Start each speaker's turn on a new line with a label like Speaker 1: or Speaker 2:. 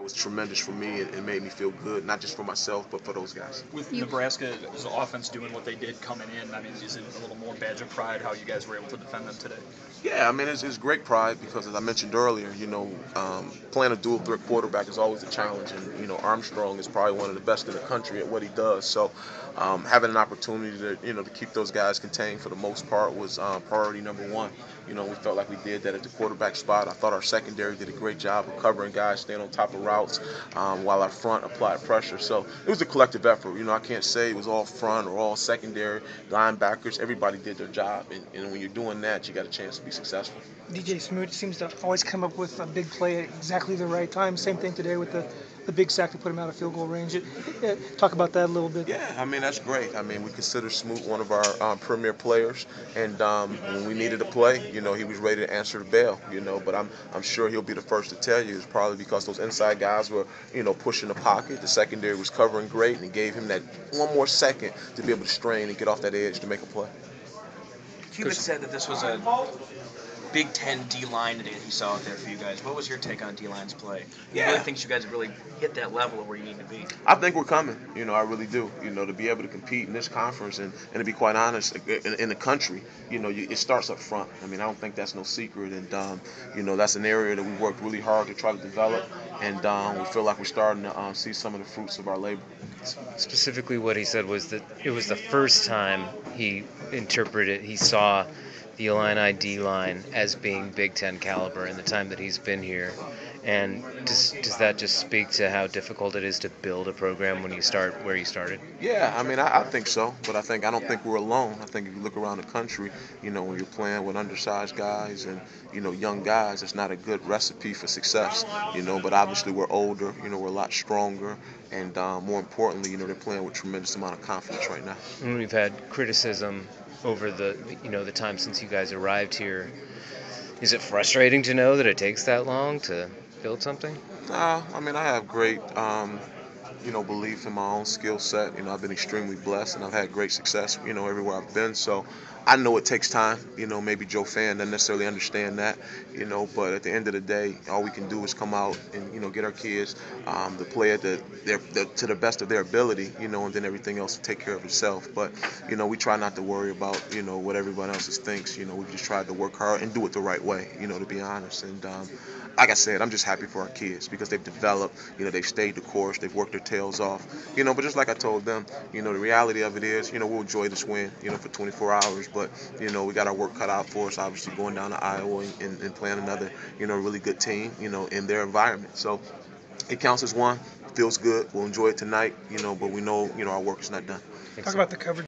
Speaker 1: was tremendous for me. It made me feel good, not just for myself, but for those guys.
Speaker 2: With Nebraska's offense doing what they did coming in, I mean, is it a little more badge of pride how you guys were able to defend them today?
Speaker 1: Yeah, I mean, it's great pride because, as I mentioned earlier, playing a dual threat quarterback is always a challenge. And, Armstrong is probably one of the best in the country at what he does. So having an opportunity to keep those guys contained for the most part was priority number one. We felt like we did that at the quarterback spot. I thought our secondary did a great job of covering guys, staying on top of routes, while our front applied pressure. So it was a collective effort. I can't say it was all front or all secondary. Linebackers, everybody did their job. And when you're doing that, you got a chance to be successful.
Speaker 3: DJ Smoot seems to always come up with a big play at exactly the right time. Same thing today with the big sack to put him out of field goal range. Talk about that a little bit.
Speaker 1: Yeah, I mean, that's great. I mean, we consider Smoot one of our premier players, and when we needed a play, he was ready to answer the bell. But I'm sure he'll be the first to tell you it's probably because those inside guys were pushing the pocket. The secondary was covering great, and it gave him that one more second to be able to strain and get off that edge to make a play.
Speaker 4: Cuban said that this was a Big Ten D-line today that he saw out there for you guys. What was your take on D-line's play? He really thinks you guys have really hit that level of where you need to be.
Speaker 1: I think we're coming. I really do. To be able to compete in this conference and to be quite honest, in the country, it starts up front. I mean, I don't think that's no secret. And, that's an area that we worked really hard to try to develop. And we feel like we're starting to see some of the fruits of our labor.
Speaker 5: Specifically what he said was that it was the first time he saw the Illini D-line as being Big Ten caliber in the time that he's been here. And does that just speak to how difficult it is to build a program when you start where you started?
Speaker 1: Yeah, I mean, I think so. But I don't think we're alone. I think if you look around the country, when you're playing with undersized guys and, young guys, it's not a good recipe for success. But obviously we're older, we're a lot stronger. And more importantly, they're playing with tremendous amount of confidence right now.
Speaker 5: And we've had criticism over the time since you guys arrived here. Is it frustrating to know that it takes that long to build something?
Speaker 1: I mean, I have great, belief in my own skill set. I've been extremely blessed, and I've had great success, everywhere I've been. So I know it takes time. Maybe Joe Fan doesn't necessarily understand that, but at the end of the day, all we can do is come out and, get our kids to play at to the best of their ability, and then everything else will take care of itself. But, we try not to worry about, what everyone else thinks. We just try to work hard and do it the right way, to be honest. And like I said, I'm just happy for our kids because they've developed, they've stayed the course, they've worked their tails off, but just like I told them, the reality of it is, we'll enjoy this win, for 24 hours, but, we got our work cut out for us, obviously going down to Iowa and playing another, really good team, in their environment. So it counts as one, feels good, we'll enjoy it tonight, but we know, our work is not done.
Speaker 3: Talk about the coverage.